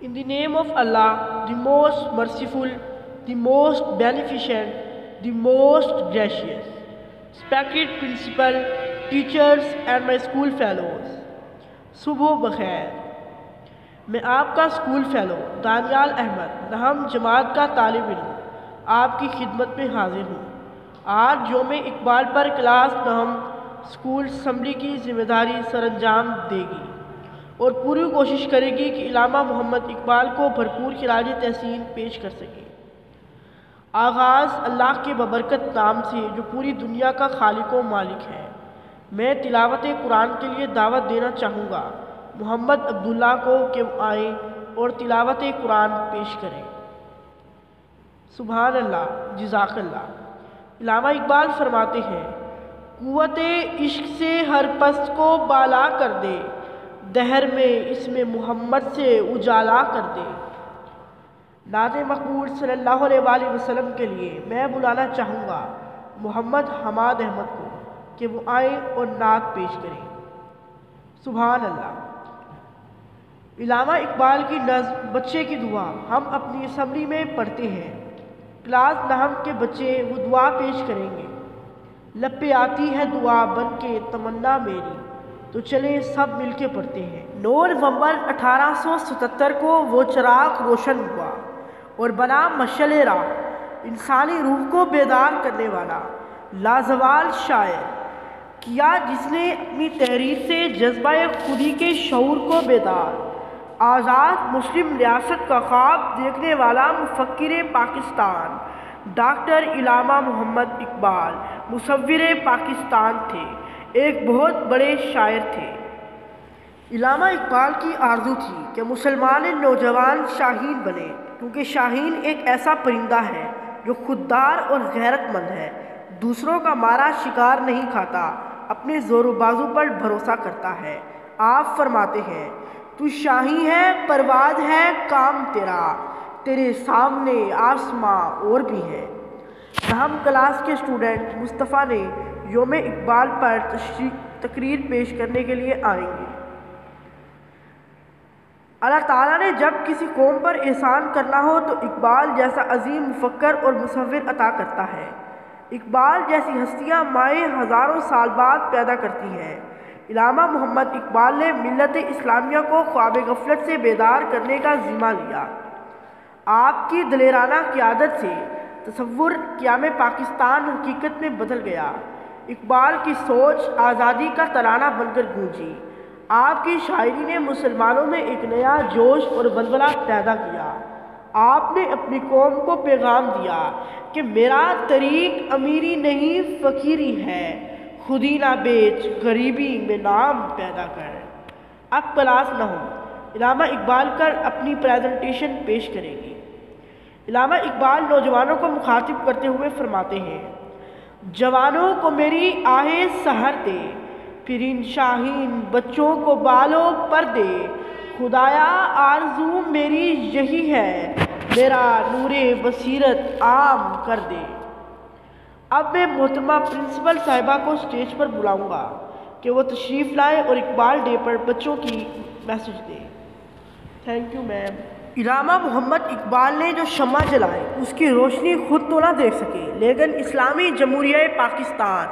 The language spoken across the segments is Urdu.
In the name of Allah, the most merciful, the most beneficent, the most gracious. Respected principal, teachers and my school fellows, صبح بخیر. میں آپ کا اسکول فیلو دانیال احمد نہم جماعت کا طالب علم آپ کی خدمت میں حاضر ہوں. آج یوم اقبال پر کلاس نہم اسکول اسمبلی کی ذمہ داری سر انجام دے گی اور پوری کوشش کرے گی کہ علامہ محمد اقبال کو بھرپور خراج تحسین پیش کر سکے. آغاز اللہ کے ببرکت نام سے جو پوری دنیا کا خالق و مالک ہے. میں تلاوت قرآن کے لیے دعوت دینا چاہوں گا محمد عبداللہ کو کہ وہ آئیں اور تلاوت قرآن پیش کریں. سبحان اللہ، جزاک اللہ. علامہ اقبال فرماتے ہیں، قوت عشق سے ہر پست کو بالا کر دے، دہر میں اس میں محمد سے اجالا کر دے. نعت مقبول صلی اللہ علیہ وآلہ وسلم کے لیے میں بلانا چاہوں گا محمد حماد احمد کو کہ وہ آئیں اور نعت پیش کریں. سبحان اللہ. علامہ اقبال کی نظم بچے کی دعا ہم اپنی اسمبلی میں پڑھتے ہیں. کلاس نہم کے بچے وہ دعا پیش کریں گے. لب پہ آتی ہے دعا بن کے تمنا میری، تو چلیں سب مل کے پڑھتے ہیں. 9 نومبر 1877 کو وہ چراغ روشن ہوا اور بنا مشعل راہ، انسانی روح کو بیدار کرنے والا لازوال شاعر. کیا جس نے اپنی تحریر سے جذبہ خودی کے شعور کو بیدار، آزاد مسلم ریاست کا خواب دیکھنے والا مفکر پاکستان ڈاکٹر علامہ محمد اقبال مصور پاکستان تھے، ایک بہت بڑے شاعر تھے. علامہ اقبال کی آرزو تھی کہ مسلمان نوجوان شاہین بنے، کیونکہ شاہین ایک ایسا پرندہ ہے جو خوددار اور غیرت مند ہے، دوسروں کا مارا شکار نہیں کھاتا، اپنے زور و بازو پر بھروسہ کرتا ہے. آپ فرماتے ہیں، تو شاہی ہے پرواز ہے کام تیرا، تیرے سامنے آسماں اور بھی ہے. ہم کلاس کے اسٹوڈنٹ مصطفیٰ نے یوم اقبال پر تقریر پیش کرنے کے لیے آئیں گے. اللہ تعالیٰ نے جب کسی قوم پر احسان کرنا ہو تو اقبال جیسا عظیم مفکر اور مصور عطا کرتا ہے. اقبال جیسی ہستیاں مائیں ہزاروں سال بعد پیدا کرتی ہیں. علامہ محمد اقبال نے ملت اسلامیہ کو خواب غفلت سے بیدار کرنے کا ذمہ لیا. آپ کی دلیرانہ قیادت سے تصور قیام پاکستان حقیقت میں بدل گیا. اقبال کی سوچ آزادی کا ترانہ بن کر گونجی. آپ کی شاعری نے مسلمانوں میں ایک نیا جوش اور ولولہ پیدا کیا. آپ نے اپنی قوم کو پیغام دیا کہ میرا طریق امیری نہیں فقیری ہے، خودی نہ بیچ غریبی میں نام پیدا کر. اب کلاس نہم علامہ اقبال کر اپنی پریزنٹیشن پیش کریں گے. علامہ اقبال نوجوانوں کو مخاطب کرتے ہوئے فرماتے ہیں، جوانوں کو میری آہ سحر دے، پھر ان شاہین بچوں کو بالو پر دے. خدایا آرزو میری یہی ہے، میرا نور بصیرت عام کر دے. اب میں محترمہ پرنسپل صاحبہ کو اسٹیج پر بلاؤں گا کہ وہ تشریف لائیں اور اقبال ڈے پر بچوں کی میسج دیں. Thank you ma'am. علامہ محمد اقبال نے جو شمع جلائے اس کی روشنی خود تو نہ دیکھ سکے، لیکن اسلامی جمہوریہ پاکستان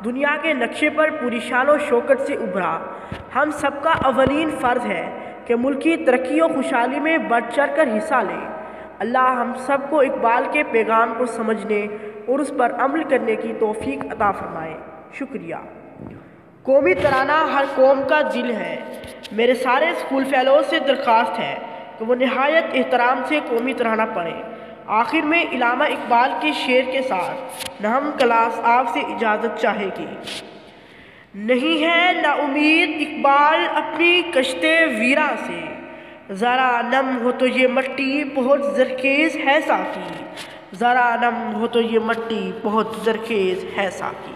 دنیا کے نقشے پر پوری شان و شوکت سے ابھرا. ہم سب کا اولین فرض ہے کہ ملکی ترقی و خوشحالی میں بڑھ چڑھ کر حصہ لیں. اللہ ہم سب کو اقبال کے پیغام کو سمجھنے اور اس پر عمل کرنے کی توفیق عطا فرمائے. شکریہ. قومی ترانہ ہر قوم کا دل ہے. میرے سارے اسکول فیلوز سے درخواست ہے کہ وہ نہایت احترام سے قومی ترانہ پڑھیں. آخر میں علامہ اقبال کے شعر کے ساتھ نہم کلاس آپ سے اجازت چاہے گی. نہیں ہے نا امید اقبال اپنی کشتے ویراں سے، ذرا نم ہو تو یہ مٹی بہت زرخیز ہے ساقی، ذرا نم ہو تو یہ مٹی بہت زرخیز ہے ساقی.